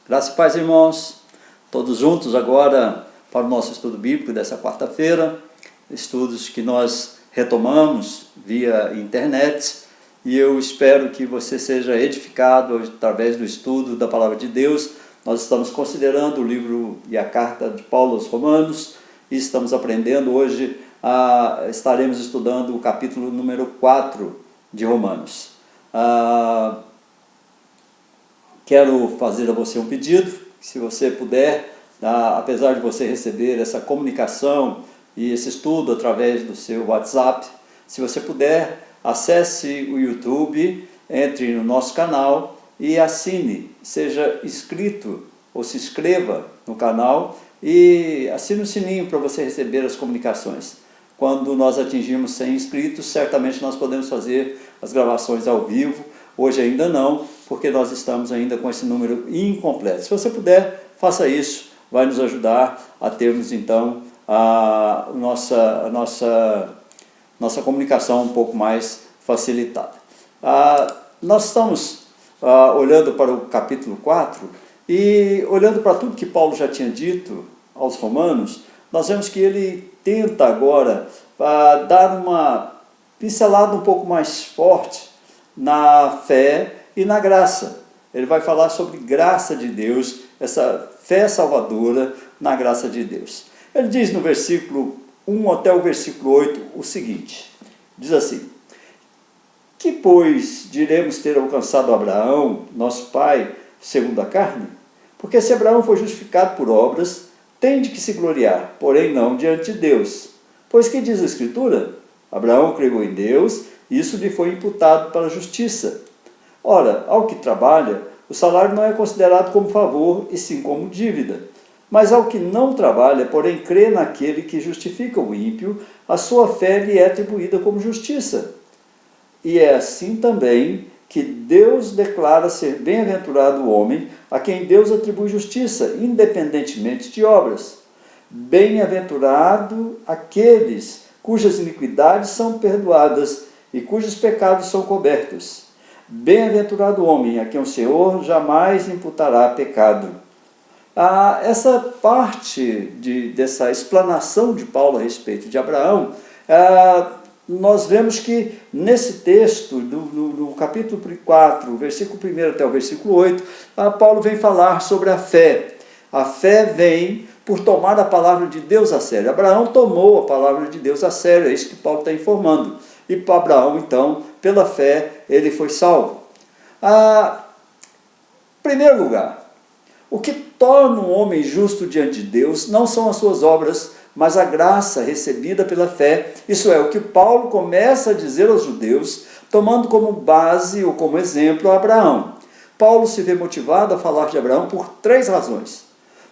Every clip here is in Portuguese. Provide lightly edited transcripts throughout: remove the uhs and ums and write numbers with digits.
Graça e paz, irmãos. Todos juntos agora para o nosso estudo bíblico dessa quarta-feira. Estudos que nós retomamos via internet. E eu espero que você seja edificado através do estudo da Palavra de Deus. Nós estamos considerando o livro e a carta de Paulo aos Romanos. E estamos aprendendo hoje, estaremos estudando o capítulo número 4 de Romanos. Quero fazer a você um pedido, se você puder, apesar de você receber essa comunicação e esse estudo através do seu WhatsApp, se você puder, acesse o YouTube, entre no nosso canal e assine, seja inscrito ou se inscreva no canal e assine o sininho para você receber as comunicações. Quando nós atingirmos 100 inscritos, certamente nós podemos fazer as gravações ao vivo. Hoje ainda não, porque nós estamos ainda com esse número incompleto. Se você puder, faça isso, vai nos ajudar a termos então a nossa comunicação um pouco mais facilitada. Nós estamos olhando para o capítulo 4 e olhando para tudo que Paulo já tinha dito aos romanos, nós vemos que ele tenta agora dar uma pincelada um pouco mais forte na fé e na graça. Ele vai falar sobre graça de Deus, essa fé salvadora na graça de Deus. Ele diz no versículo 1 até o versículo 8 o seguinte, diz assim: que, pois, diremos ter alcançado Abraão, nosso pai, segundo a carne? Porque se Abraão foi justificado por obras, tem de que se gloriar, porém não diante de Deus. Pois que diz a Escritura? Abraão creu em Deus, isso lhe foi imputado para a justiça. Ora, ao que trabalha, o salário não é considerado como favor, e sim como dívida. Mas ao que não trabalha, porém crê naquele que justifica o ímpio, a sua fé lhe é atribuída como justiça. E é assim também que Deus declara ser bem-aventurado o homem a quem Deus atribui justiça, independentemente de obras. Bem-aventurado aqueles cujas iniquidades são perdoadas e cujos pecados são cobertos. Bem-aventurado o homem a quem o Senhor jamais imputará pecado. Essa parte dessa explanação de Paulo a respeito de Abraão, nós vemos que nesse texto, no capítulo 4, versículo 1 até o versículo 8, Paulo vem falar sobre a fé. A fé vem por tomar a palavra de Deus a sério. Abraão tomou a palavra de Deus a sério, é isso que Paulo está informando. E para Abraão, então, pela fé, ele foi salvo. Em primeiro lugar, o que torna um homem justo diante de Deus não são as suas obras, mas a graça recebida pela fé. Isso é o que Paulo começa a dizer aos judeus, tomando como base ou como exemplo Abraão. Paulo se vê motivado a falar de Abraão por 3 razões.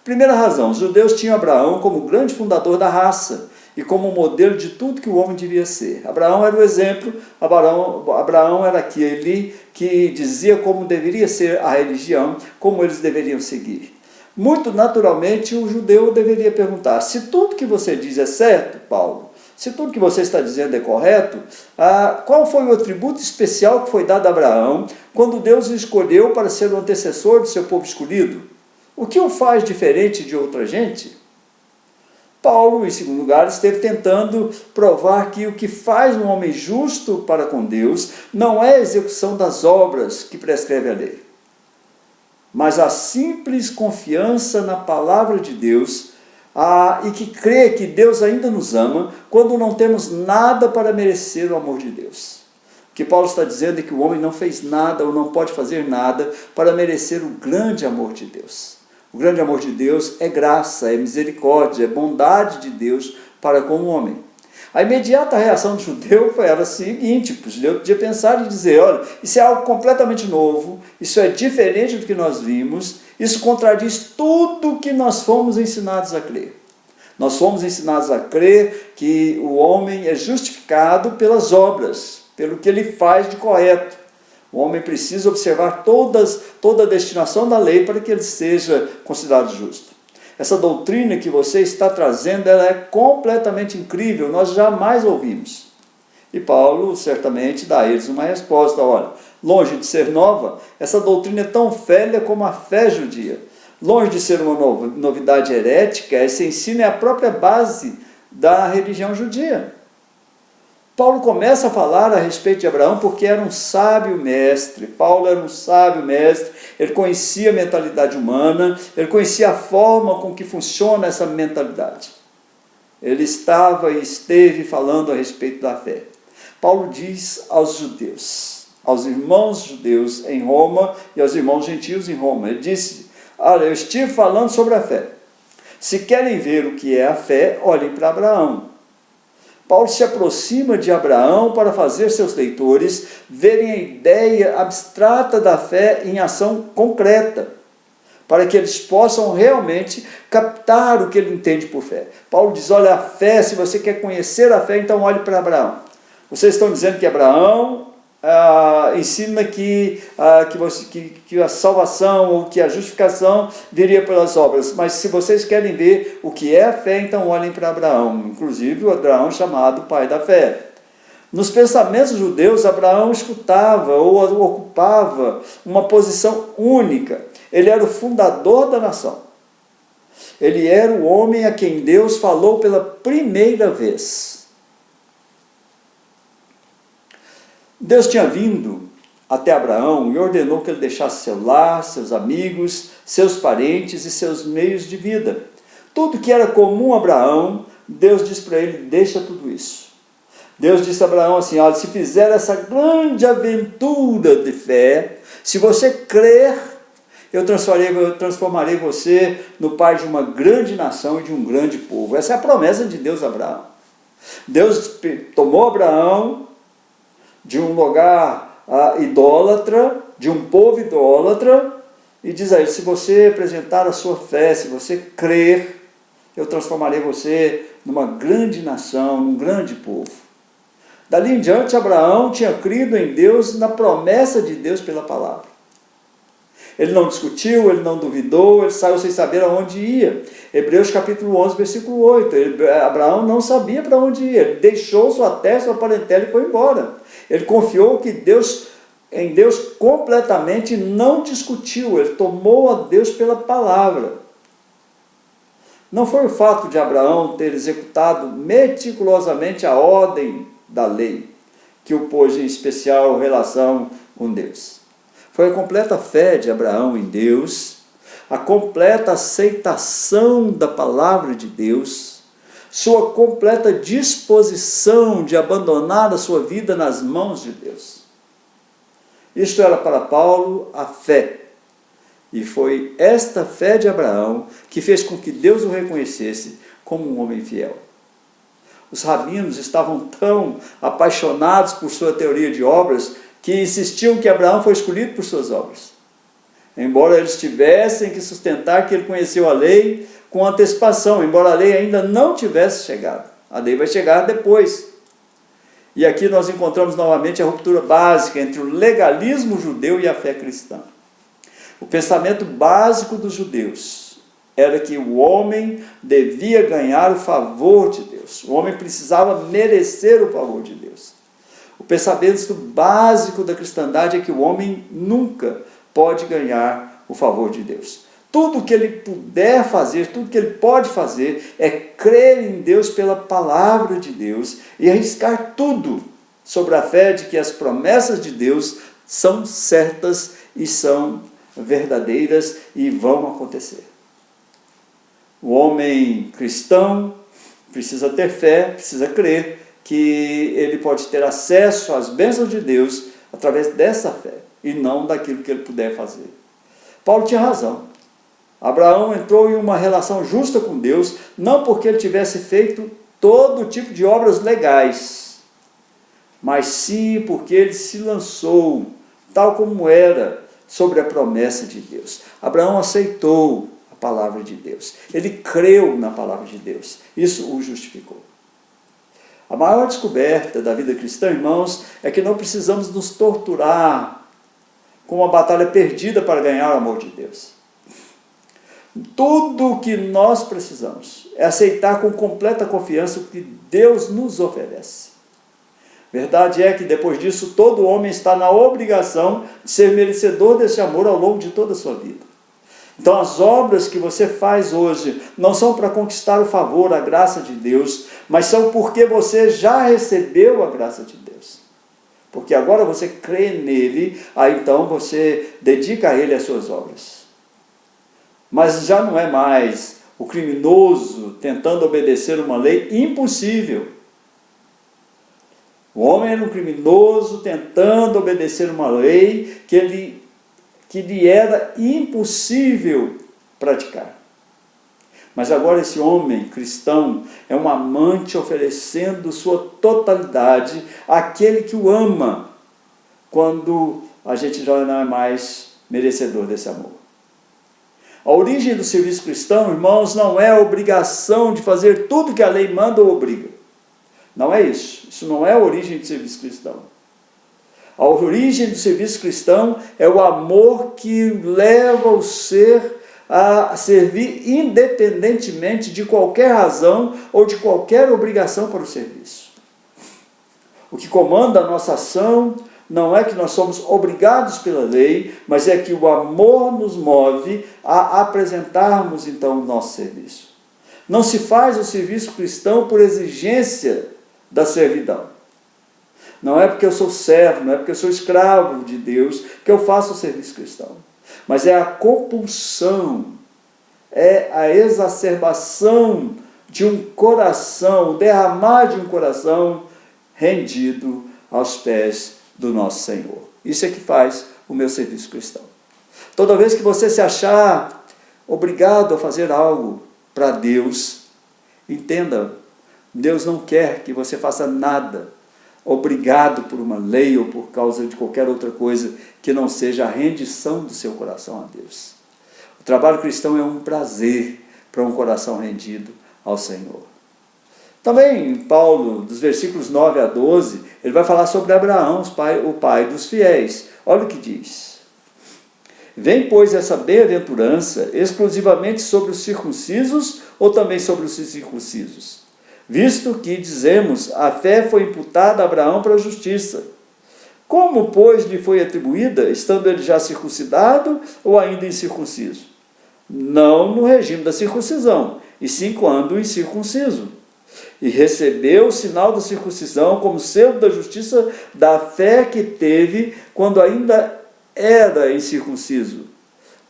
Primeira razão, os judeus tinham Abraão como grande fundador da raça e como modelo de tudo que o homem devia ser. Abraão era o exemplo, Abraão era aquele que dizia como deveria ser a religião, como eles deveriam seguir. Muito naturalmente, o judeu deveria perguntar: se tudo que você diz é certo, Paulo, se tudo que você está dizendo é correto, qual foi o atributo especial que foi dado a Abraão quando Deus o escolheu para ser o antecessor do seu povo escolhido? O que o faz diferente de outra gente? Paulo, em segundo lugar, esteve tentando provar que o que faz um homem justo para com Deus não é a execução das obras que prescreve a lei, mas a simples confiança na palavra de Deus e que crê que Deus ainda nos ama quando não temos nada para merecer o amor de Deus. O que Paulo está dizendo é que o homem não fez nada ou não pode fazer nada para merecer o grande amor de Deus. O grande amor de Deus é graça, é misericórdia, é bondade de Deus para com o homem. A imediata reação do judeu era a seguinte: o judeu podia pensar e dizer: olha, isso é algo completamente novo, isso é diferente do que nós vimos, isso contradiz tudo o que nós fomos ensinados a crer. Nós fomos ensinados a crer que o homem é justificado pelas obras, pelo que ele faz de correto. O homem precisa observar toda a destinação da lei para que ele seja considerado justo. Essa doutrina que você está trazendo, ela é completamente incrível, nós jamais ouvimos. E Paulo certamente dá a eles uma resposta: olha, Longe de ser nova, essa doutrina é tão velha como a fé judia. Longe de ser uma novidade herética, esse ensino é a própria base da religião judia. Paulo começa a falar a respeito de Abraão porque era um sábio mestre. Paulo era um sábio mestre, ele conhecia a mentalidade humana, ele conhecia a forma com que funciona essa mentalidade. Ele estava e esteve falando a respeito da fé. Paulo diz aos judeus, aos irmãos judeus em Roma e aos irmãos gentios em Roma, ele disse: olha, eu estive falando sobre a fé. Se querem ver o que é a fé, olhem para Abraão. Paulo se aproxima de Abraão para fazer seus leitores verem a ideia abstrata da fé em ação concreta, para que eles possam realmente captar o que ele entende por fé. Paulo diz: olha, a fé, se você quer conhecer a fé, então olhe para Abraão. Vocês estão dizendo que Abraão ensina que a salvação ou que a justificação viria pelas obras, mas se vocês querem ver o que é a fé, então olhem para Abraão, inclusive o Abraão chamado pai da fé. Nos pensamentos judeus, Abraão escutava ou ocupava uma posição única. Ele era o fundador da nação. Ele era o homem a quem Deus falou pela primeira vez. Deus tinha vindo até Abraão e ordenou que ele deixasse seu lar, seus amigos, seus parentes e seus meios de vida. Tudo que era comum a Abraão, Deus disse para ele: deixa tudo isso. Deus disse a Abraão assim: olha, se fizer essa grande aventura de fé, se você crer, eu transformarei você no pai de uma grande nação e de um grande povo. Essa é a promessa de Deus a Abraão. Deus tomou Abraão de um lugar idólatra, de um povo idólatra, e diz a ele: se você apresentar a sua fé, se você crer, eu transformarei você numa grande nação, num grande povo. Dali em diante, Abraão tinha crido em Deus, na promessa de Deus pela palavra. Ele não discutiu, ele não duvidou, ele saiu sem saber aonde ia. Hebreus capítulo 11, versículo 8. Abraão não sabia para onde ia, ele deixou sua terra, sua parentela e foi embora. Ele confiou em Deus completamente e não discutiu, ele tomou a Deus pela palavra. Não foi o fato de Abraão ter executado meticulosamente a ordem da lei que o pôs em especial relação com Deus. Foi a completa fé de Abraão em Deus, a completa aceitação da palavra de Deus, sua completa disposição de abandonar a sua vida nas mãos de Deus. Isto era para Paulo a fé. E foi esta fé de Abraão que fez com que Deus o reconhecesse como um homem fiel. Os rabinos estavam tão apaixonados por sua teoria de obras que insistiam que Abraão foi escolhido por suas obras. Embora eles tivessem que sustentar que ele conheceu a lei com antecipação, embora a lei ainda não tivesse chegado. A lei vai chegar depois. E aqui nós encontramos novamente a ruptura básica entre o legalismo judeu e a fé cristã. O pensamento básico dos judeus era que o homem devia ganhar o favor de Deus. O homem precisava merecer o favor de Deus. O pensamento básico da cristandade é que o homem nunca pode ganhar o favor de Deus. Tudo que ele puder fazer, tudo que ele pode fazer é crer em Deus pela palavra de Deus e arriscar tudo sobre a fé de que as promessas de Deus são certas e são verdadeiras e vão acontecer. O homem cristão precisa ter fé, precisa crer que ele pode ter acesso às bênçãos de Deus através dessa fé e não daquilo que ele puder fazer. Paulo tinha razão. Abraão entrou em uma relação justa com Deus, não porque ele tivesse feito todo tipo de obras legais, mas sim porque ele se lançou, tal como era, sobre a promessa de Deus. Abraão aceitou a palavra de Deus. Ele creu na palavra de Deus. Isso o justificou. A maior descoberta da vida cristã, irmãos, é que não precisamos nos torturar com uma batalha perdida para ganhar o amor de Deus. Tudo o que nós precisamos é aceitar com completa confiança o que Deus nos oferece. Verdade é que depois disso todo homem está na obrigação de ser merecedor desse amor ao longo de toda a sua vida. Então as obras que você faz hoje não são para conquistar o favor, a graça de Deus, mas são porque você já recebeu a graça de Deus. Porque agora você crê nele, aí então você dedica a ele as suas obras. Mas já não é mais o criminoso tentando obedecer uma lei impossível. O homem era um criminoso tentando obedecer uma lei que lhe era impossível praticar. Mas agora esse homem cristão é um amante oferecendo sua totalidade àquele que o ama, quando a gente já não é mais merecedor desse amor. A origem do serviço cristão, irmãos, não é a obrigação de fazer tudo que a lei manda ou obriga. Não é isso. Isso não é a origem do serviço cristão. A origem do serviço cristão é o amor que leva o ser a servir independentemente de qualquer razão ou de qualquer obrigação para o serviço. O que comanda a nossa ação não é que nós somos obrigados pela lei, mas é que o amor nos move a apresentarmos então o nosso serviço. Não se faz o serviço cristão por exigência da servidão. Não é porque eu sou servo, não é porque eu sou escravo de Deus que eu faço o serviço cristão. Mas é a compulsão, é a exacerbação de um coração, o derramar de um coração rendido aos pés do nosso Senhor. Isso é que faz o meu serviço cristão. Toda vez que você se achar obrigado a fazer algo para Deus, entenda, Deus não quer que você faça nada obrigado por uma lei ou por causa de qualquer outra coisa que não seja a rendição do seu coração a Deus. O trabalho cristão é um prazer para um coração rendido ao Senhor. Também Paulo, dos versículos 9 a 12, ele vai falar sobre Abraão, o pai dos fiéis. Olha o que diz. Vem, pois, essa bem-aventurança exclusivamente sobre os circuncisos ou também sobre os incircuncisos? Visto que, dizemos, a fé foi imputada a Abraão para a justiça. Como, pois, lhe foi atribuída, estando ele já circuncidado ou ainda incircunciso? Não no regime da circuncisão, e sim quando incircunciso. E recebeu o sinal da circuncisão como selo da justiça da fé que teve quando ainda era incircunciso,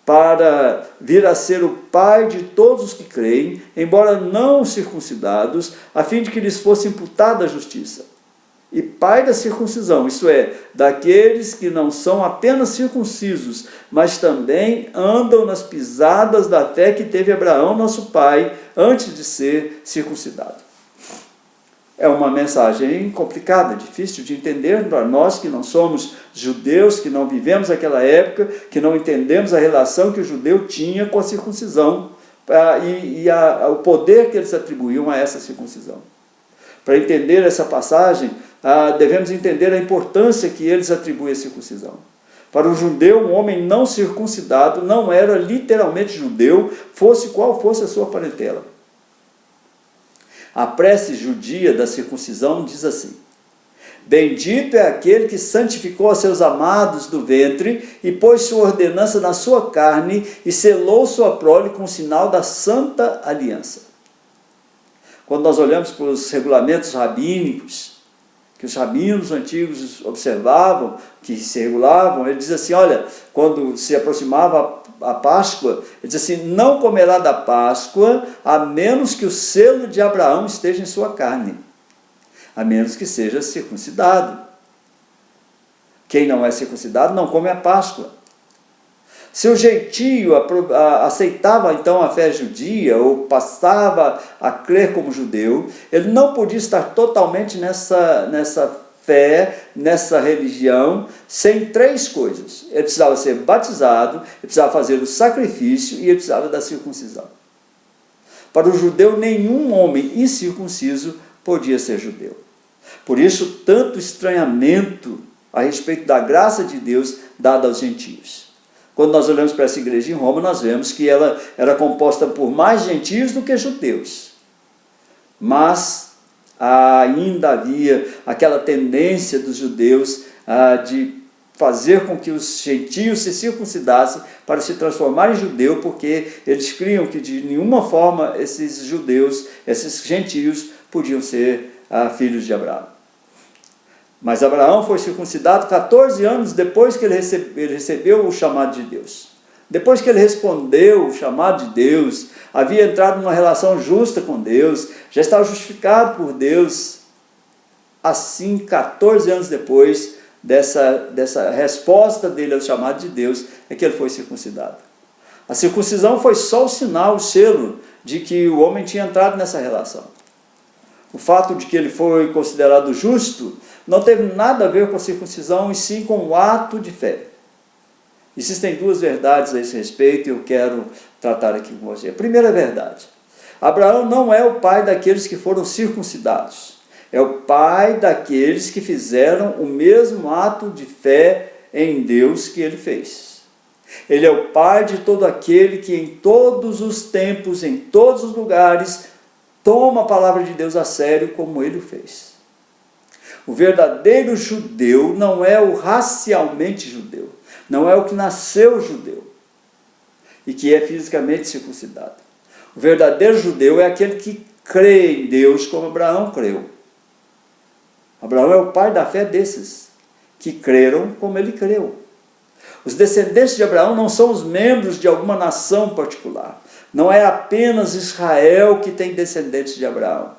para vir a ser o pai de todos os que creem, embora não circuncidados, a fim de que lhes fosse imputada a justiça. E pai da circuncisão, isto é, daqueles que não são apenas circuncisos, mas também andam nas pisadas da fé que teve Abraão, nosso pai, antes de ser circuncidado. É uma mensagem complicada, difícil de entender para nós que não somos judeus, que não vivemos aquela época, que não entendemos a relação que o judeu tinha com a circuncisão o poder que eles atribuíam a essa circuncisão. Para entender essa passagem, devemos entender a importância que eles atribuem à circuncisão. Para o judeu, um homem não circuncidado não era literalmente judeu, fosse qual fosse a sua parentela. A prece judia da circuncisão diz assim: bendito é aquele que santificou a seus amados do ventre e pôs sua ordenança na sua carne e selou sua prole com o sinal da santa aliança. Quando nós olhamos para os regulamentos rabínicos, que os rabinos antigos observavam, que se regulavam, ele diz assim, olha, quando se aproximava a Páscoa, ele diz assim, não comerá da Páscoa, a menos que o selo de Abraão esteja em sua carne, a menos que seja circuncidado. Quem não é circuncidado não come a Páscoa. Se o gentio aceitava então a fé judia, ou passava a crer como judeu, ele não podia estar totalmente nessa fé, nessa religião, sem três coisas. Ele precisava ser batizado, ele precisava fazer o sacrifício e ele precisava da circuncisão. Para o judeu, nenhum homem incircunciso podia ser judeu. Por isso, tanto estranhamento a respeito da graça de Deus dada aos gentios. Quando nós olhamos para essa igreja em Roma, nós vemos que ela era composta por mais gentios do que judeus. Mas ainda havia aquela tendência dos judeus de fazer com que os gentios se circuncidassem para se transformarem em judeu, porque eles criam que de nenhuma forma esses judeus, esses gentios, podiam ser filhos de Abraão. Mas Abraão foi circuncidado 14 anos depois que ele recebeu o chamado de Deus. Depois que ele respondeu o chamado de Deus, havia entrado numa relação justa com Deus, já estava justificado por Deus. Assim, 14 anos depois dessa resposta dele ao chamado de Deus, é que ele foi circuncidado. A circuncisão foi só o sinal, o selo, de que o homem tinha entrado nessa relação. O fato de que ele foi considerado justo não teve nada a ver com a circuncisão, e sim com o ato de fé. Existem duas verdades a esse respeito e eu quero tratar aqui com você. A primeira verdade: Abraão não é o pai daqueles que foram circuncidados. É o pai daqueles que fizeram o mesmo ato de fé em Deus que ele fez. Ele é o pai de todo aquele que em todos os tempos, em todos os lugares, toma a palavra de Deus a sério como ele o fez. O verdadeiro judeu não é o racialmente judeu, não é o que nasceu judeu e que é fisicamente circuncidado. O verdadeiro judeu é aquele que crê em Deus como Abraão creu. Abraão é o pai da fé desses, que creram como ele creu. Os descendentes de Abraão não são os membros de alguma nação particular. Não é apenas Israel que tem descendentes de Abraão,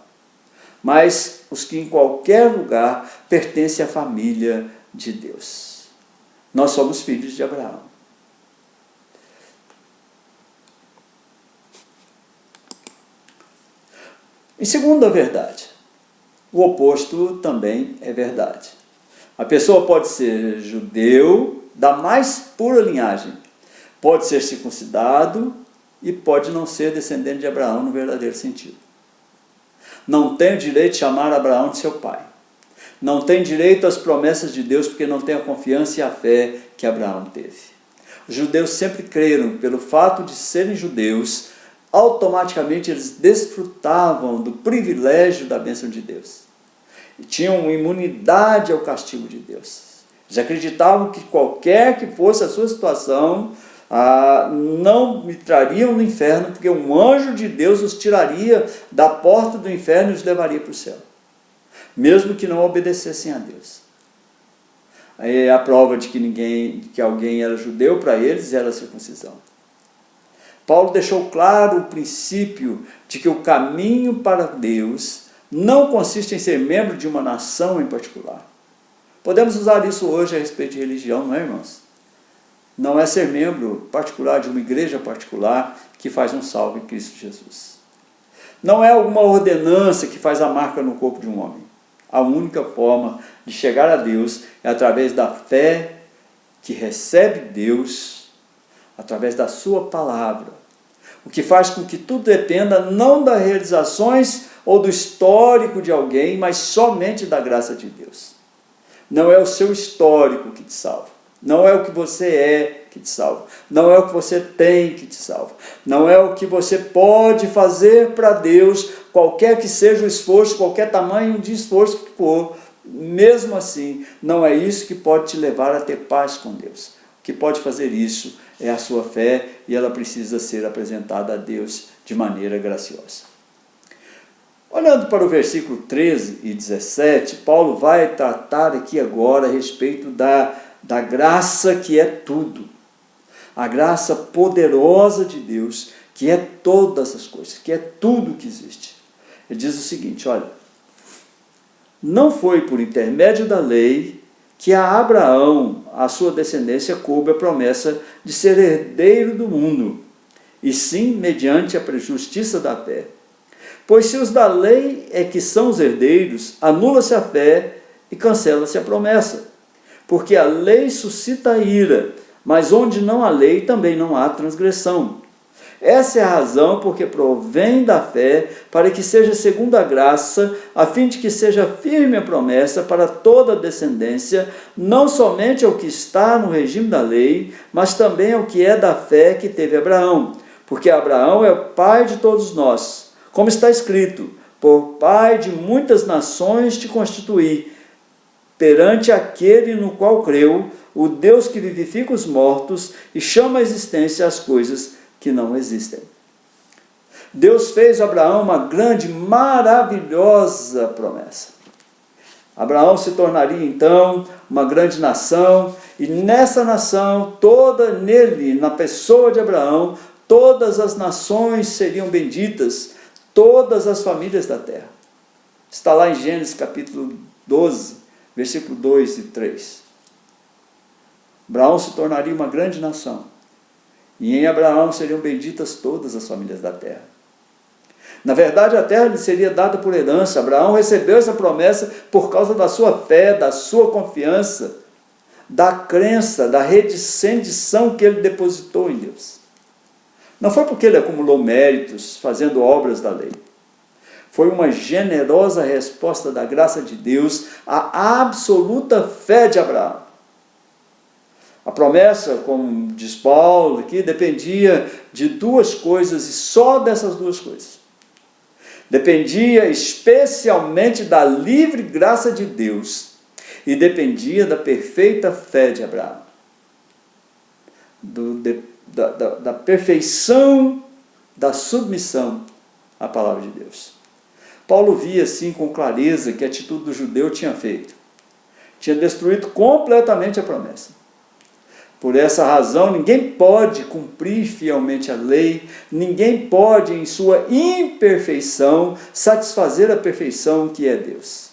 mas os que em qualquer lugar pertencem à família de Deus. Nós somos filhos de Abraão. Em segunda verdade, o oposto também é verdade. A pessoa pode ser judeu da mais pura linhagem, pode ser circuncidado e pode não ser descendente de Abraão no verdadeiro sentido. Não tem o direito de chamar Abraão de seu pai. Não tem direito às promessas de Deus porque não tem a confiança e a fé que Abraão teve. Os judeus sempre creram, pelo fato de serem judeus, automaticamente eles desfrutavam do privilégio da bênção de Deus. E tinham imunidade ao castigo de Deus. Eles acreditavam que qualquer que fosse a sua situação, não entrariam no inferno, porque um anjo de Deus os tiraria da porta do inferno e os levaria para o céu, mesmo que não obedecessem a Deus. Aí a prova de que alguém era judeu para eles era a circuncisão. Paulo deixou claro o princípio de que o caminho para Deus não consiste em ser membro de uma nação em particular. Podemos usar isso hoje a respeito de religião, não é, irmãos? Não é ser membro particular de uma igreja particular que faz um salvo em Cristo Jesus. Não é alguma ordenança que faz a marca no corpo de um homem. A única forma de chegar a Deus é através da fé que recebe Deus, através da sua palavra. O que faz com que tudo dependa não das realizações ou do histórico de alguém, mas somente da graça de Deus. Não é o seu histórico que te salva. Não é o que você é que te salva. Não é o que você tem que te salva. Não é o que você pode fazer para Deus, qualquer que seja o esforço, qualquer tamanho de esforço que for. Mesmo assim, não é isso que pode te levar a ter paz com Deus. O que pode fazer isso é a sua fé, e ela precisa ser apresentada a Deus de maneira graciosa. Olhando para o versículo 13 e 17, Paulo vai tratar aqui agora a respeito da graça que é tudo. A graça poderosa de Deus, que é todas as coisas, que é tudo que existe. Ele diz o seguinte, olha: não foi por intermédio da lei que a Abraão, a sua descendência, coube a promessa de ser herdeiro do mundo, e sim mediante a justiça da fé. Pois se os da lei é que são os herdeiros, anula-se a fé e cancela-se a promessa. Porque a lei suscita a ira, mas onde não há lei também não há transgressão. Essa é a razão porque provém da fé, para que seja segundo a graça, a fim de que seja firme a promessa para toda a descendência, não somente ao que está no regime da lei, mas também ao que é da fé que teve Abraão. Porque Abraão é o pai de todos nós. Como está escrito, por pai de muitas nações te constituí, perante aquele no qual creu, o Deus que vivifica os mortos e chama à existência as coisas que não existem. Deus fez a Abraão uma grande, maravilhosa promessa. Abraão se tornaria então uma grande nação, e nessa nação, toda nele, na pessoa de Abraão, todas as nações seriam benditas, todas as famílias da terra. Está lá em Gênesis capítulo 12, versículo 2 e 3. Abraão se tornaria uma grande nação, e em Abraão seriam benditas todas as famílias da terra. Na verdade, a terra lhe seria dada por herança. Abraão recebeu essa promessa por causa da sua fé, da sua confiança, da crença, da rendição que ele depositou em Deus. Não foi porque ele acumulou méritos fazendo obras da lei. Foi uma generosa resposta da graça de Deus à absoluta fé de Abraão. A promessa, como diz Paulo aqui, dependia de duas coisas, e só dessas duas coisas. Dependia especialmente da livre graça de Deus e dependia da perfeita fé de Abraão. Da perfeição da submissão à palavra de Deus. Paulo via assim com clareza que a atitude do judeu tinha feito. Tinha destruído completamente a promessa. Por essa razão, ninguém pode cumprir fielmente a lei, ninguém pode, em sua imperfeição, satisfazer a perfeição que é Deus.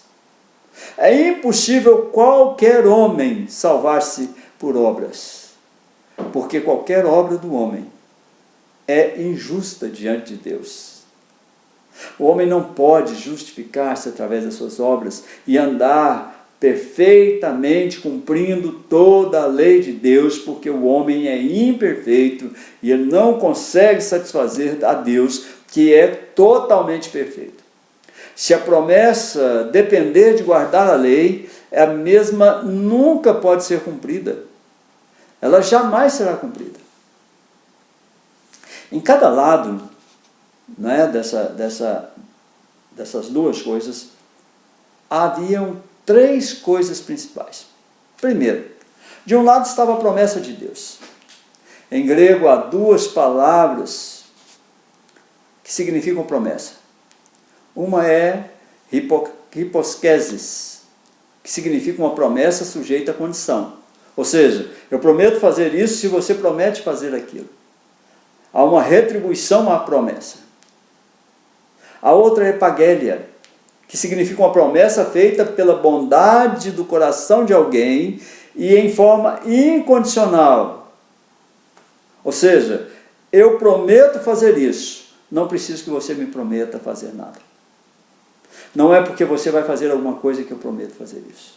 É impossível qualquer homem salvar-se por obras, porque qualquer obra do homem é injusta diante de Deus. O homem não pode justificar-se através das suas obras e andar perfeitamente cumprindo toda a lei de Deus, porque o homem é imperfeito e ele não consegue satisfazer a Deus, que é totalmente perfeito. Se a promessa depender de guardar a lei, a mesma nunca pode ser cumprida. Ela jamais será cumprida. Em cada lado, né, dessas duas coisas, haviam três coisas principais. Primeiro, de um lado estava a promessa de Deus. Em grego há duas palavras que significam promessa. Uma é hiposkesis, que significa uma promessa sujeita à condição. Ou seja, eu prometo fazer isso se você promete fazer aquilo. Há uma retribuição à promessa. A outra é epagelia, que significa uma promessa feita pela bondade do coração de alguém e em forma incondicional. Ou seja, eu prometo fazer isso, não preciso que você me prometa fazer nada. Não é porque você vai fazer alguma coisa que eu prometo fazer isso.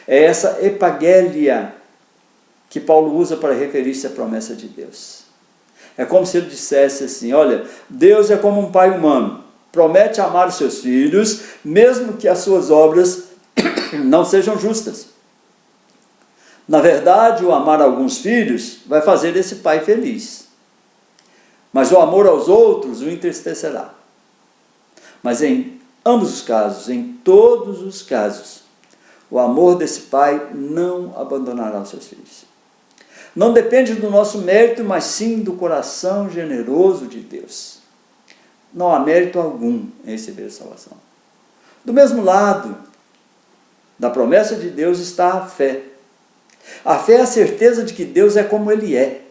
É essa epagelia que Paulo usa para referir-se à promessa de Deus. É como se ele dissesse assim, olha, Deus é como um pai humano, promete amar os seus filhos, mesmo que as suas obras não sejam justas. Na verdade, o amar alguns filhos vai fazer esse pai feliz. Mas o amor aos outros o entristecerá. Mas em ambos os casos, em todos os casos, o amor desse pai não abandonará os seus filhos. Não depende do nosso mérito, mas sim do coração generoso de Deus. Não há mérito algum em receber a salvação. Do mesmo lado da promessa de Deus está a fé. A fé é a certeza de que Deus é como Ele é.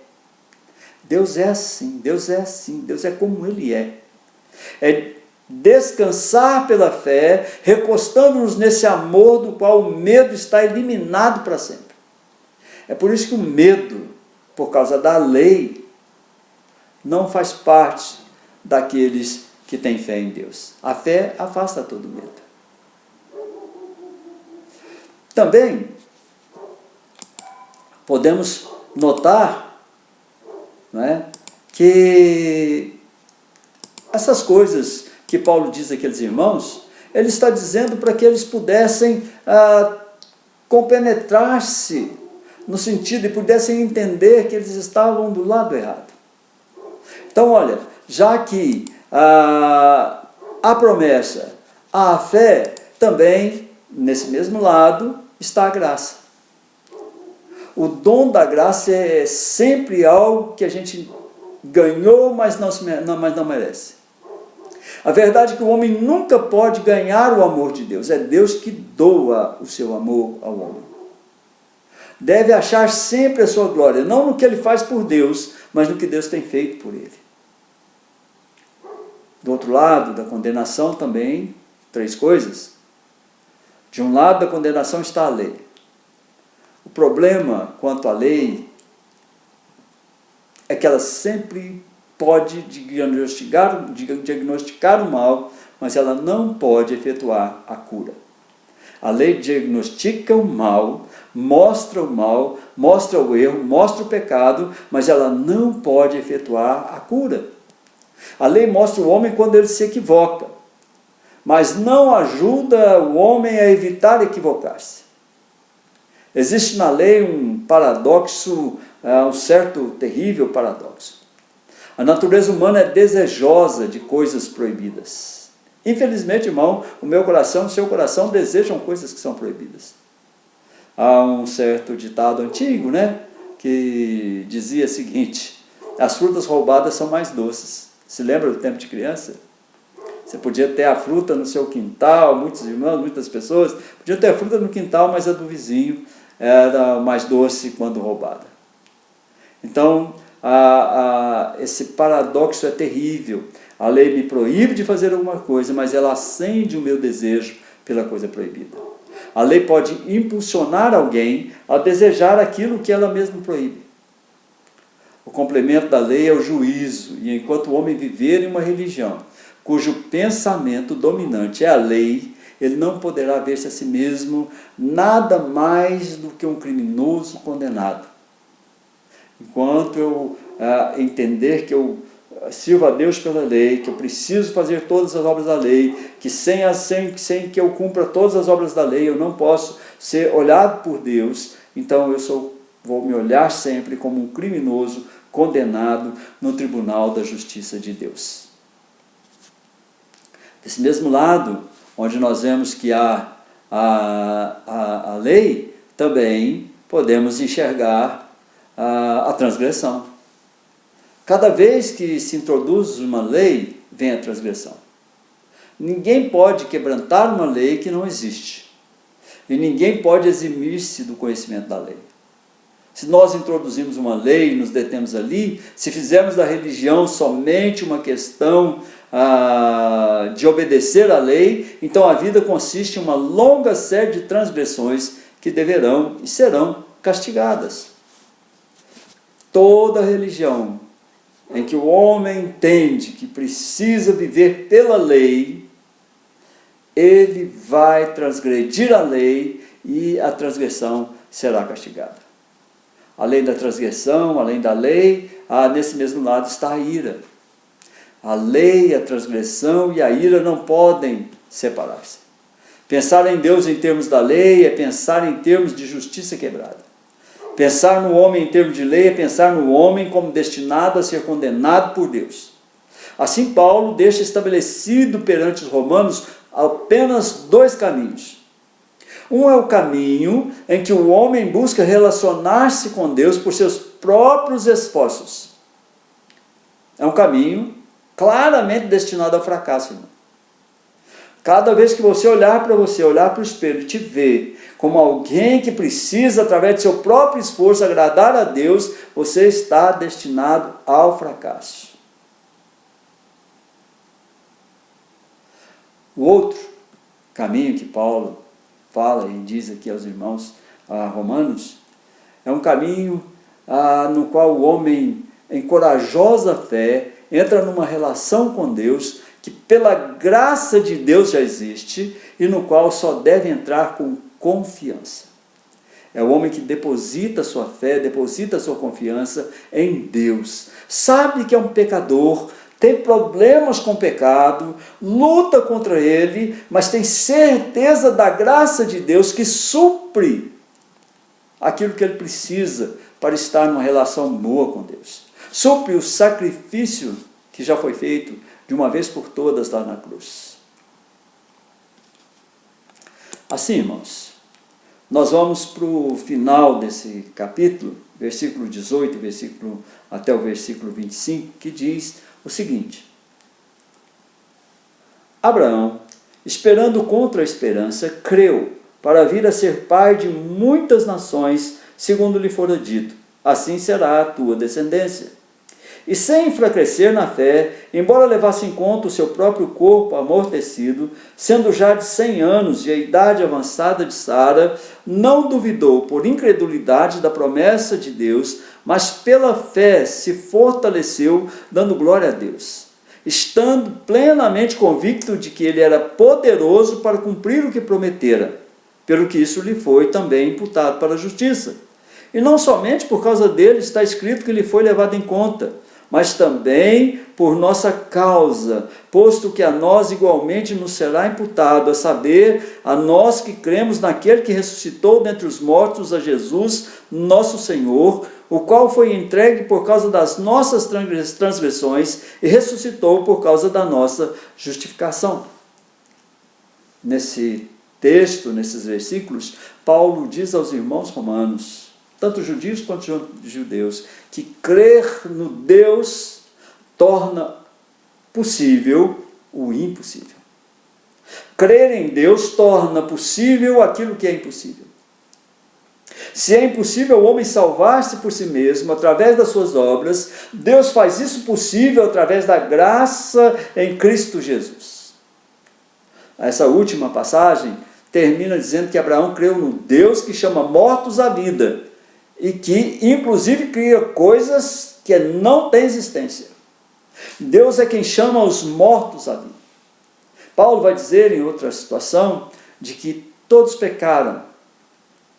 Deus é assim, Deus é assim, Deus é como Ele é. É descansar pela fé, recostando-nos nesse amor do qual o medo está eliminado para sempre. É por isso que o medo, por causa da lei, não faz parte daqueles que têm fé em Deus. A fé afasta todo medo. Também podemos notar, não é, que essas coisas que Paulo diz àqueles irmãos, ele está dizendo para que eles pudessem compenetrar-se no sentido e pudessem entender que eles estavam do lado errado. Então, olha, já que a a promessa, a fé, também, nesse mesmo lado, está a graça. O dom da graça é sempre algo que a gente ganhou, mas não merece. A verdade é que o homem nunca pode ganhar o amor de Deus. É Deus que doa o seu amor ao homem. Deve achar sempre a sua glória, não no que ele faz por Deus, mas no que Deus tem feito por ele. Do outro lado da condenação também, 3 coisas. De um lado da condenação está a lei. O problema quanto à lei é que ela sempre pode diagnosticar o mal, mas ela não pode efetuar a cura. A lei diagnostica o mal, mostra o erro, mostra o pecado, mas ela não pode efetuar a cura. A lei mostra o homem quando ele se equivoca, mas não ajuda o homem a evitar equivocar-se. Existe na lei um paradoxo, um certo terrível paradoxo. A natureza humana é desejosa de coisas proibidas. Infelizmente, irmão, o meu coração e o seu coração desejam coisas que são proibidas. Há um certo ditado antigo, que dizia o seguinte: as frutas roubadas são mais doces. Se lembra do tempo de criança? Você podia ter a fruta no seu quintal, muitos irmãos, muitas pessoas, podiam ter a fruta no quintal, mas a do vizinho era mais doce quando roubada. Então, esse paradoxo é terrível. A lei me proíbe de fazer alguma coisa, mas ela acende o meu desejo pela coisa proibida. A lei pode impulsionar alguém a desejar aquilo que ela mesma proíbe. O complemento da lei é o juízo, e enquanto o homem viver em uma religião cujo pensamento dominante é a lei, ele não poderá ver-se a si mesmo nada mais do que um criminoso condenado. Enquanto eu entender que eu sirvo a Deus pela lei, que eu preciso fazer todas as obras da lei, que sem que eu cumpra todas as obras da lei, eu não posso ser olhado por Deus, então vou me olhar sempre como um criminoso condenado no tribunal da justiça de Deus. Desse mesmo lado, onde nós vemos que há a lei, também podemos enxergar a transgressão. Cada vez que se introduz uma lei, vem a transgressão. Ninguém pode quebrantar uma lei que não existe. E ninguém pode eximir-se do conhecimento da lei. Se nós introduzimos uma lei e nos detemos ali, se fizermos da religião somente uma questão de obedecer à lei, então a vida consiste em uma longa série de transgressões que deverão e serão castigadas. Toda religião em que o homem entende que precisa viver pela lei, ele vai transgredir a lei e a transgressão será castigada. Além da transgressão, além da lei, nesse mesmo lado está a ira. A lei, a transgressão e a ira não podem separar-se. Pensar em Deus em termos da lei é pensar em termos de justiça quebrada. Pensar no homem em termos de lei é pensar no homem como destinado a ser condenado por Deus. Assim, Paulo deixa estabelecido perante os romanos apenas 2 caminhos. Um é o caminho em que o homem busca relacionar-se com Deus por seus próprios esforços. É um caminho claramente destinado ao fracasso, irmão. Cada vez que você olhar para o espelho e te ver como alguém que precisa, através de seu próprio esforço, agradar a Deus, você está destinado ao fracasso. O outro caminho que Paulo fala e diz aqui aos irmãos romanos, é um caminho no qual o homem, em corajosa fé, entra numa relação com Deus, que pela graça de Deus já existe, e no qual só deve entrar com confiança. É o homem que deposita sua fé, deposita sua confiança em Deus. Sabe que é um pecador, tem problemas com o pecado, luta contra ele, mas tem certeza da graça de Deus que supre aquilo que ele precisa para estar numa relação boa com Deus. Supre o sacrifício que já foi feito de uma vez por todas lá na cruz. Assim, irmãos, nós vamos para o final desse capítulo, versículo 18, até o versículo 25, que diz o seguinte: Abraão, esperando contra a esperança, creu, para vir a ser pai de muitas nações, segundo lhe fora dito, assim será a tua descendência. E sem enfraquecer na fé, embora levasse em conta o seu próprio corpo amortecido, sendo já de 100 anos e a idade avançada de Sara, não duvidou por incredulidade da promessa de Deus, mas pela fé se fortaleceu, dando glória a Deus, estando plenamente convicto de que ele era poderoso para cumprir o que prometera, pelo que isso lhe foi também imputado para a justiça. E não somente por causa dele está escrito que lhe foi levado em conta, mas também por nossa causa, posto que a nós igualmente nos será imputado, a saber, a nós que cremos naquele que ressuscitou dentre os mortos, a Jesus, nosso Senhor, o qual foi entregue por causa das nossas transgressões e ressuscitou por causa da nossa justificação. Nesse texto, nesses versículos, Paulo diz aos irmãos romanos, tanto judeus quanto judeus, que crer no Deus torna possível o impossível. Crer em Deus torna possível aquilo que é impossível. Se é impossível o homem salvar-se por si mesmo, através das suas obras, Deus faz isso possível através da graça em Cristo Jesus. Essa última passagem termina dizendo que Abraão creu no Deus que chama mortos à vida, e que inclusive cria coisas que não têm existência. Deus é quem chama os mortos à vida. Paulo vai dizer em outra situação de que todos pecaram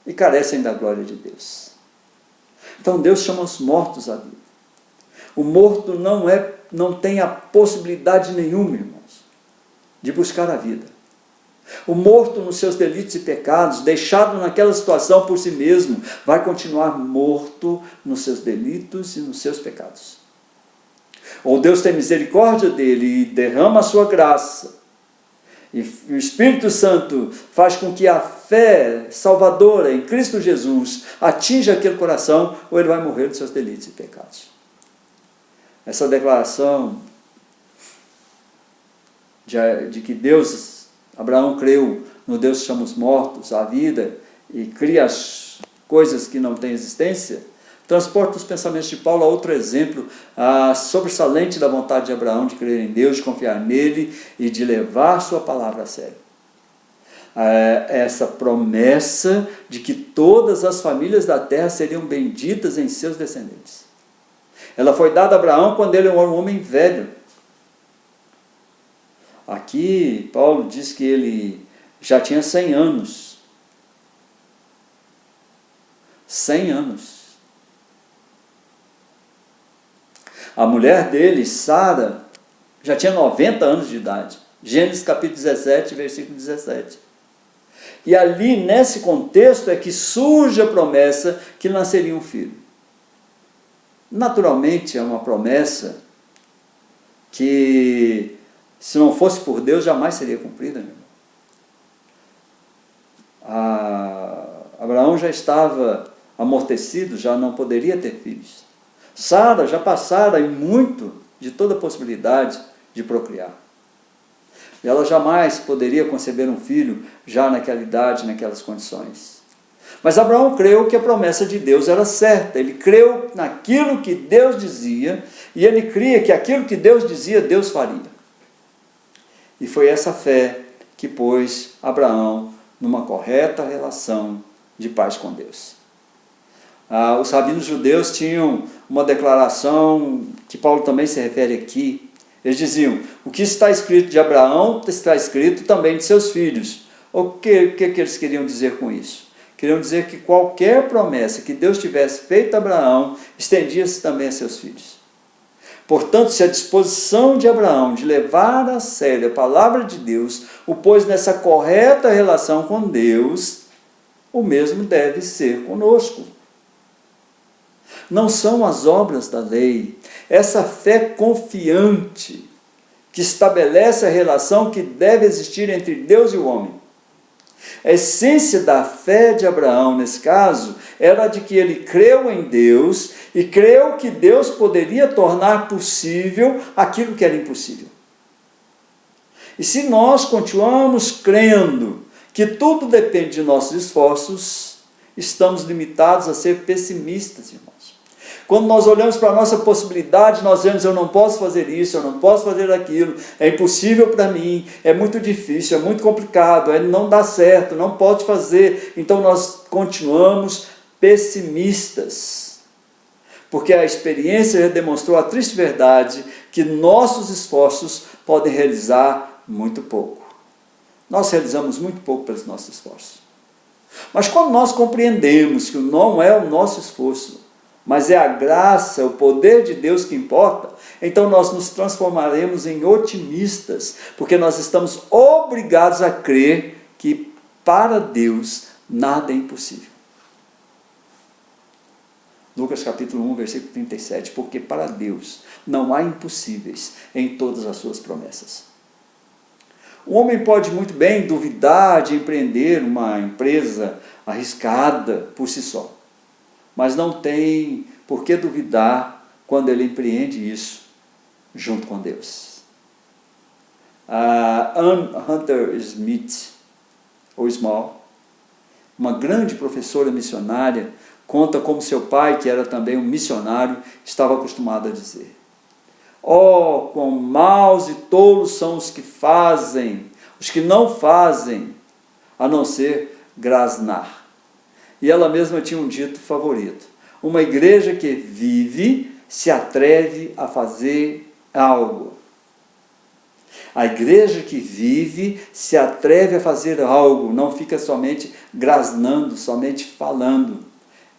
e carecem da glória de Deus. Então Deus chama os mortos à vida. O morto não tem a possibilidade nenhuma, irmãos, de buscar a vida. O morto nos seus delitos e pecados, deixado naquela situação por si mesmo, vai continuar morto nos seus delitos e nos seus pecados. Ou Deus tem misericórdia dele e derrama a sua graça, e o Espírito Santo faz com que a fé salvadora em Cristo Jesus atinja aquele coração, ou ele vai morrer dos seus delitos e pecados. Essa declaração de que Abraão creu no Deus que chama os mortos à vida e cria as coisas que não têm existência, transporta os pensamentos de Paulo a outro exemplo sobressalente da vontade de Abraão de crer em Deus, de confiar nele e de levar sua palavra a sério. Essa promessa de que todas as famílias da terra seriam benditas em seus descendentes. Ela foi dada a Abraão quando ele era um homem velho. Aqui, Paulo diz que ele já tinha 100 anos. 100 anos. A mulher dele, Sara, já tinha 90 anos de idade. Gênesis capítulo 17, versículo 17. E ali, nesse contexto, é que surge a promessa que nasceria um filho. Naturalmente, é uma promessa que, se não fosse por Deus, jamais seria cumprida. Meu irmão. Abraão já estava amortecido, já não poderia ter filhos. Sara já passara muito de toda possibilidade de procriar. E ela jamais poderia conceber um filho já naquela idade, naquelas condições. Mas Abraão creu que a promessa de Deus era certa. Ele creu naquilo que Deus dizia, e ele cria que aquilo que Deus dizia, Deus faria. E foi essa fé que pôs Abraão numa correta relação de paz com Deus. Os rabinos judeus tinham uma declaração que Paulo também se refere aqui. Eles diziam, o que está escrito de Abraão está escrito também de seus filhos. O que eles queriam dizer com isso? Queriam dizer que qualquer promessa que Deus tivesse feito a Abraão, estendia-se também a seus filhos. Portanto, se a disposição de Abraão de levar a sério a palavra de Deus o pôs nessa correta relação com Deus, o mesmo deve ser conosco. Não são as obras da lei, essa fé confiante que estabelece a relação que deve existir entre Deus e o homem. A essência da fé de Abraão, nesse caso, era de que ele creu em Deus e creu que Deus poderia tornar possível aquilo que era impossível. E se nós continuamos crendo que tudo depende de nossos esforços, estamos limitados a ser pessimistas, irmãos. Quando nós olhamos para a nossa possibilidade, nós vemos, eu não posso fazer isso, eu não posso fazer aquilo, é impossível para mim, é muito difícil, é muito complicado, não dá certo, não pode fazer. Então nós continuamos pessimistas, porque a experiência já demonstrou a triste verdade que nossos esforços podem realizar muito pouco. Nós realizamos muito pouco pelos nossos esforços. Mas quando nós compreendemos que não é o nosso esforço, mas é a graça, o poder de Deus que importa, então nós nos transformaremos em otimistas, porque nós estamos obrigados a crer que para Deus nada é impossível. Lucas capítulo 1, versículo 37, porque para Deus não há impossíveis em todas as suas promessas. O homem pode muito bem duvidar de empreender uma empresa arriscada por si só, mas não tem por que duvidar quando ele empreende isso junto com Deus. Ann Hunter Smith, ou Small, uma grande professora missionária, conta como seu pai, que era também um missionário, estava acostumado a dizer: oh, quão maus e tolos são os que não fazem, a não ser grasnar. E ela mesma tinha um dito favorito: uma igreja que vive se atreve a fazer algo. A igreja que vive se atreve a fazer algo, não fica somente grasnando, somente falando.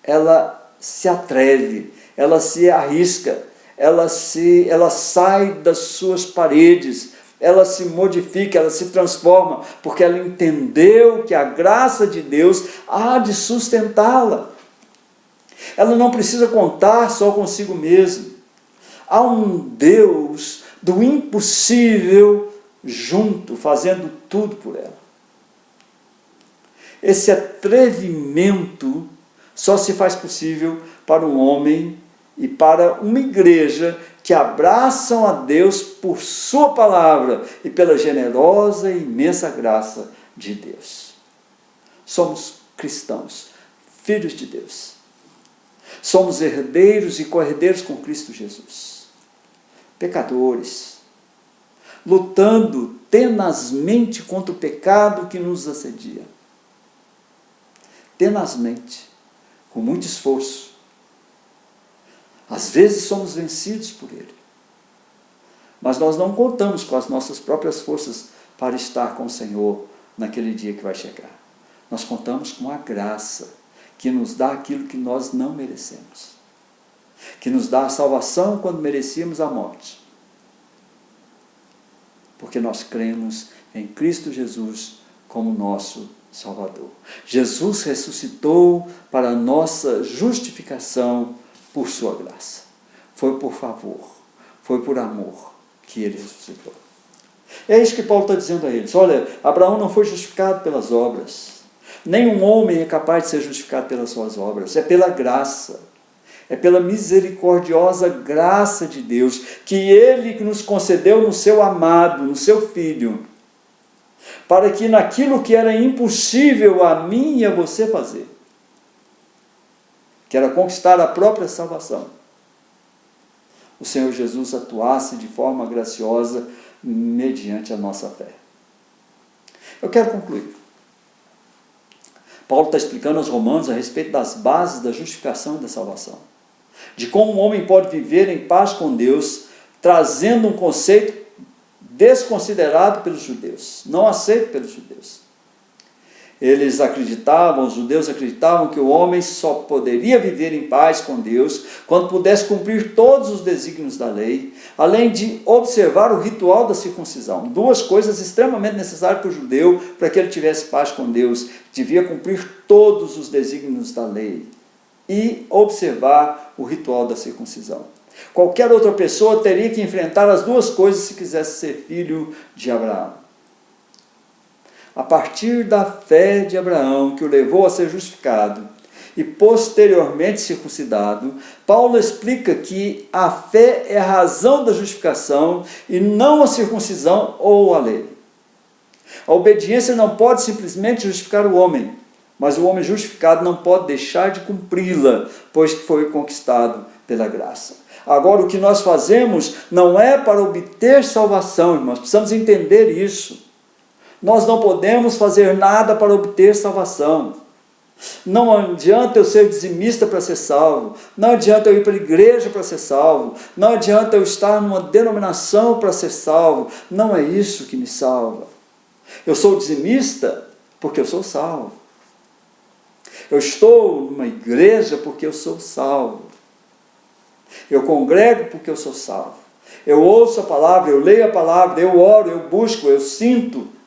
Ela se atreve, ela se arrisca, ela sai das suas paredes, ela se modifica, ela se transforma, porque ela entendeu que a graça de Deus há de sustentá-la. Ela não precisa contar só consigo mesma. Há um Deus do impossível junto, fazendo tudo por ela. Esse atrevimento só se faz possível para um homem e para uma igreja que abraçam a Deus por sua palavra e pela generosa e imensa graça de Deus. Somos cristãos, filhos de Deus. Somos herdeiros e co-herdeiros com Cristo Jesus. Pecadores, lutando tenazmente contra o pecado que nos assedia. Tenazmente, com muito esforço. Às vezes somos vencidos por ele. Mas nós não contamos com as nossas próprias forças para estar com o Senhor naquele dia que vai chegar. Nós contamos com a graça que nos dá aquilo que nós não merecemos. Que nos dá a salvação quando merecíamos a morte. Porque nós cremos em Cristo Jesus como nosso Salvador. Jesus ressuscitou para a nossa justificação por sua graça. Foi por favor, foi por amor que ele ressuscitou. É isso que Paulo está dizendo a eles. Olha, Abraão não foi justificado pelas obras. Nenhum homem é capaz de ser justificado pelas suas obras. É pela graça. É pela misericordiosa graça de Deus que ele nos concedeu no seu amado, no seu Filho, para que naquilo que era impossível a mim e a você fazer, que era conquistar a própria salvação, o Senhor Jesus atuasse de forma graciosa mediante a nossa fé. Eu quero concluir. Paulo está explicando aos romanos a respeito das bases da justificação e da salvação. De como um homem pode viver em paz com Deus, trazendo um conceito desconsiderado pelos judeus, não aceito pelos judeus. Os judeus acreditavam que o homem só poderia viver em paz com Deus quando pudesse cumprir todos os desígnios da lei, além de observar o ritual da circuncisão. Duas coisas extremamente necessárias para o judeu, para que ele tivesse paz com Deus: devia cumprir todos os desígnios da lei e observar o ritual da circuncisão. Qualquer outra pessoa teria que enfrentar as duas coisas se quisesse ser filho de Abraão. a partir da fé de Abraão, que o levou a ser justificado e posteriormente circuncidado, Paulo explica que a fé é a razão da justificação e não a circuncisão ou a lei. A obediência não pode simplesmente justificar o homem, mas o homem justificado não pode deixar de cumpri-la, pois foi conquistado pela graça. Agora, o que nós fazemos não é para obter salvação, irmãos, precisamos entender isso. Nós não podemos fazer nada para obter salvação. Não adianta eu ser dizimista para ser salvo, não adianta eu ir para a igreja para ser salvo, não adianta eu estar numa denominação para ser salvo, não é isso que me salva. Eu sou dizimista porque eu sou salvo. Eu estou numa igreja porque eu sou salvo. Eu congrego porque eu sou salvo. Eu ouço a palavra, eu leio a palavra, eu oro, eu busco, eu sinto.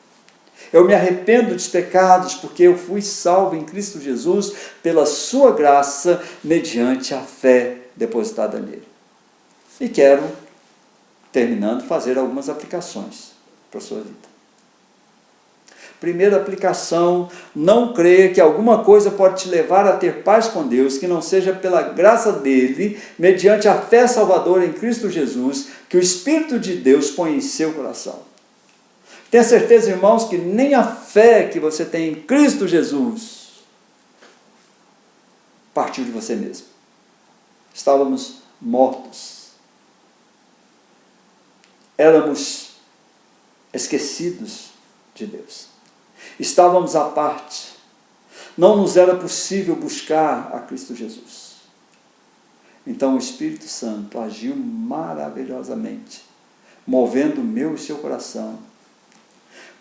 Eu me arrependo dos pecados porque eu fui salvo em Cristo Jesus pela sua graça, mediante a fé depositada nele. E quero, terminando, fazer algumas aplicações para a sua vida. Primeira aplicação: não creia que alguma coisa pode te levar a ter paz com Deus, que não seja pela graça dele, mediante a fé salvadora em Cristo Jesus, que o Espírito de Deus põe em seu coração. Tenha certeza, irmãos, que nem a fé que você tem em Cristo Jesus partiu de você mesmo. Estávamos mortos. Éramos esquecidos de Deus. Estávamos à parte. Não nos era possível buscar a Cristo Jesus. Então o Espírito Santo agiu maravilhosamente, movendo o meu e seu coração,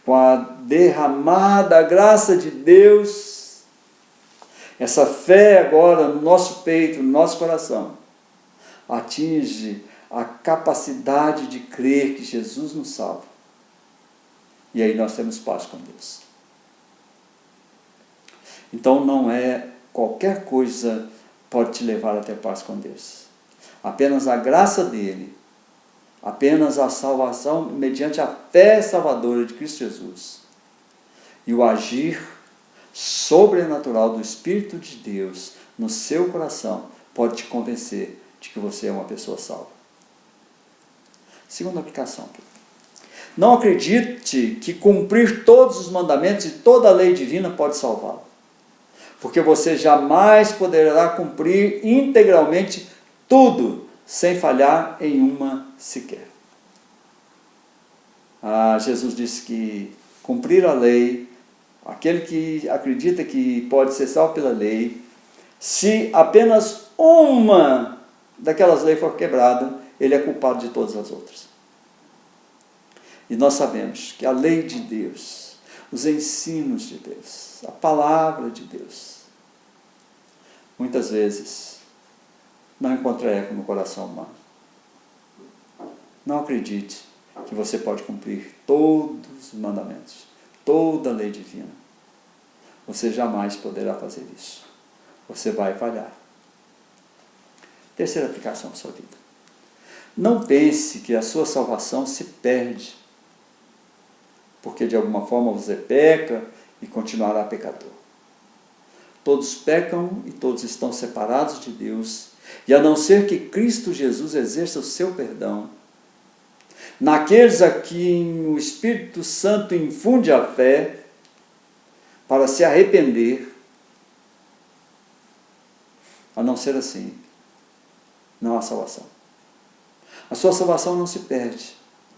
com a derramada graça de Deus. Essa fé agora no nosso peito, no nosso coração, atinge a capacidade de crer que Jesus nos salva. E aí nós temos paz com Deus. Então não é qualquer coisa pode te levar a ter paz com Deus. Apenas a graça dele, apenas a salvação mediante a fé salvadora de Cristo Jesus e o agir sobrenatural do Espírito de Deus no seu coração pode te convencer de que você é uma pessoa salva. Segunda aplicação. Não acredite que cumprir todos os mandamentos e toda a lei divina pode salvá-lo, porque você jamais poderá cumprir integralmente tudo sem falhar em uma sequer. Jesus disse que cumprir a lei, aquele que acredita que pode ser salvo pela lei, se apenas uma daquelas leis for quebrada, ele é culpado de todas as outras. E nós sabemos que a lei de Deus, os ensinos de Deus, a palavra de Deus, muitas vezes não encontra eco no coração humano. Não acredite que você pode cumprir todos os mandamentos, toda a lei divina. Você jamais poderá fazer isso. Você vai falhar. Terceira aplicação da sua vida. Não pense que a sua salvação se perde, porque de alguma forma você peca e continuará pecador. Todos pecam e todos estão separados de Deus, e a não ser que Cristo Jesus exerça o seu perdão, naqueles a quem o Espírito Santo infunde a fé para se arrepender, a não ser assim, não há salvação. A sua salvação não se perde,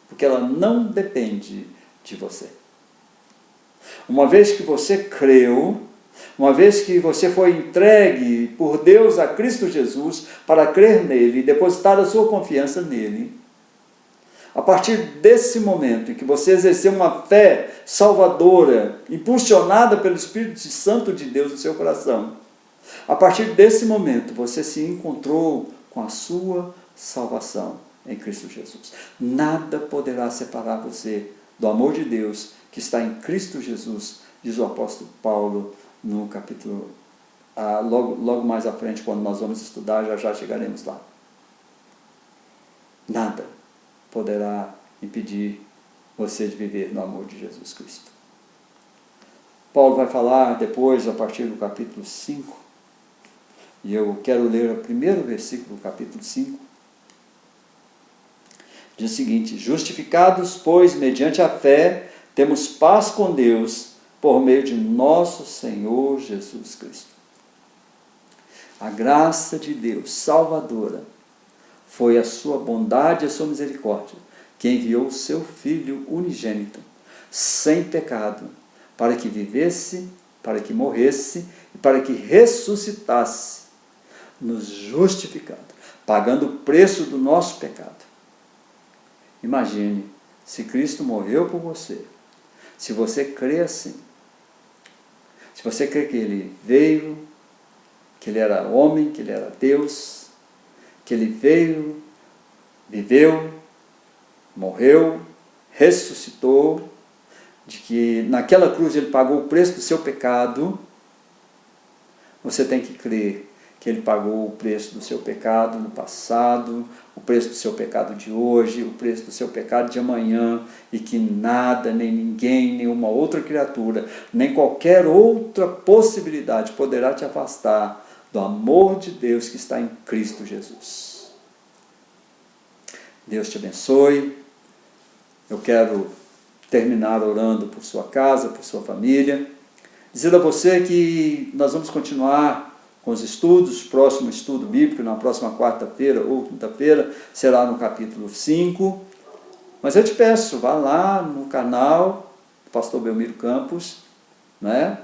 porque ela não depende de você. Uma vez que você creu, uma vez que você foi entregue por Deus a Cristo Jesus para crer nele e depositar a sua confiança nele, a partir desse momento em que você exerceu uma fé salvadora, impulsionada pelo Espírito Santo de Deus no seu coração, a partir desse momento você se encontrou com a sua salvação em Cristo Jesus. Nada poderá separar você do amor de Deus que está em Cristo Jesus, diz o apóstolo Paulo no capítulo, logo mais à frente, quando nós vamos estudar, já chegaremos lá. Nada poderá impedir você de viver no amor de Jesus Cristo. Paulo vai falar depois, a partir do capítulo 5, e eu quero ler o primeiro versículo do capítulo 5. Diz o seguinte: justificados, pois, mediante a fé, temos paz com Deus, por meio de nosso Senhor Jesus Cristo. A graça de Deus salvadora foi a sua bondade e a sua misericórdia, que enviou o seu Filho unigênito, sem pecado, para que vivesse, para que morresse e para que ressuscitasse, nos justificando, pagando o preço do nosso pecado. Imagine, se Cristo morreu por você, se você crê assim, se você crê que Ele veio, que Ele era homem, que Ele era Deus, que Ele veio, viveu, morreu, ressuscitou, de que naquela cruz Ele pagou o preço do seu pecado, você tem que crer que Ele pagou o preço do seu pecado no passado, o preço do seu pecado de hoje, o preço do seu pecado de amanhã, e que nada, nem ninguém, nenhuma outra criatura, nem qualquer outra possibilidade poderá te afastar do amor de Deus que está em Cristo Jesus. Deus te abençoe. Eu quero terminar orando por sua casa, por sua família, dizendo a você que nós vamos continuar com os estudos. O próximo estudo bíblico, na próxima quarta-feira ou quinta-feira, será no capítulo 5. Mas eu te peço, vá lá no canal do pastor Belmiro Campos, né?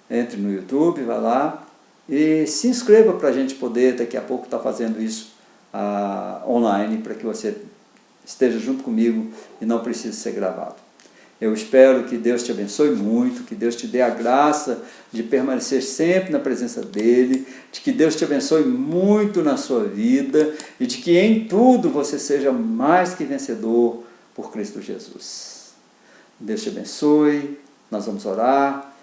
Entre no YouTube, vá lá e se inscreva para a gente poder, daqui a pouco, estar fazendo isso online, para que você esteja junto comigo e não precise ser gravado. Eu espero que Deus te abençoe muito, que Deus te dê a graça de permanecer sempre na presença dEle, de que Deus te abençoe muito na sua vida e de que em tudo você seja mais que vencedor por Cristo Jesus. Deus te abençoe, nós vamos orar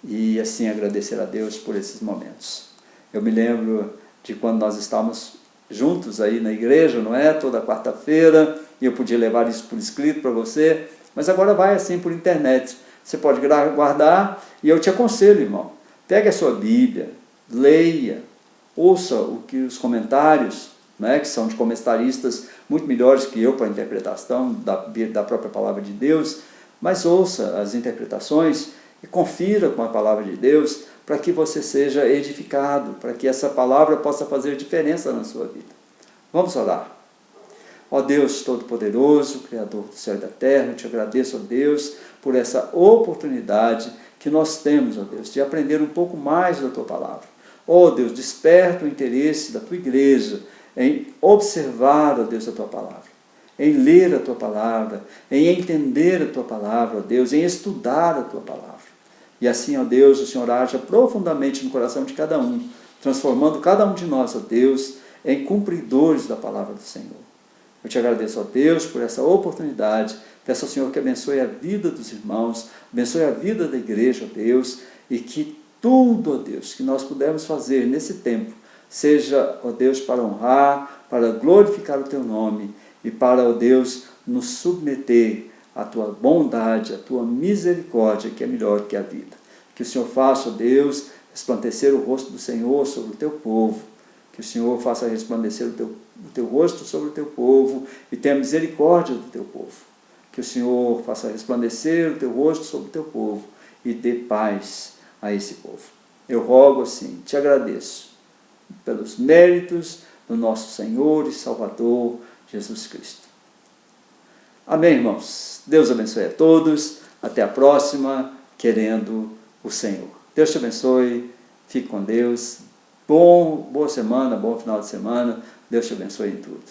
e assim agradecer a Deus por esses momentos. Eu me lembro de quando nós estávamos juntos aí na igreja, não é? Toda quarta-feira, e eu podia levar isso por escrito para você, mas agora vai assim por internet. Você pode guardar, e eu te aconselho, irmão, pegue a sua Bíblia, leia, ouça os comentários, né, que são de comentaristas muito melhores que eu para a interpretação da própria palavra de Deus, mas ouça as interpretações e confira com a palavra de Deus, para que você seja edificado, para que essa palavra possa fazer diferença na sua vida. Vamos orar. Ó Deus Todo-Poderoso, Criador do céu e da terra, eu te agradeço, ó Deus, por essa oportunidade que nós temos, ó Deus, de aprender um pouco mais da tua palavra. Ó Deus, desperta o interesse da tua igreja em observar, ó Deus, a tua palavra, em ler a tua palavra, em entender a tua palavra, ó Deus, em estudar a tua palavra. E assim, ó Deus, o Senhor haja profundamente no coração de cada um, transformando cada um de nós, ó Deus, em cumpridores da palavra do Senhor. Eu te agradeço, ó Deus, por essa oportunidade. Peço ao Senhor que abençoe a vida dos irmãos, abençoe a vida da igreja, ó Deus, e que tudo, ó Deus, que nós pudermos fazer nesse tempo, seja, ó Deus, para honrar, para glorificar o teu nome e para, ó Deus, nos submeter à tua bondade, à tua misericórdia, que é melhor que a vida. Que o Senhor faça, ó Deus, resplandecer o rosto do Senhor sobre o teu povo, que o Senhor faça resplandecer o teu rosto sobre o teu povo e tenha misericórdia do teu povo. Que o Senhor faça resplandecer o teu rosto sobre o teu povo e dê paz a esse povo. Eu rogo assim, te agradeço pelos méritos do nosso Senhor e Salvador Jesus Cristo. Amém, irmãos? Deus abençoe a todos. Até a próxima, querendo o Senhor. Deus te abençoe. Fique com Deus. Boa semana, bom final de semana. Deus te abençoe em tudo.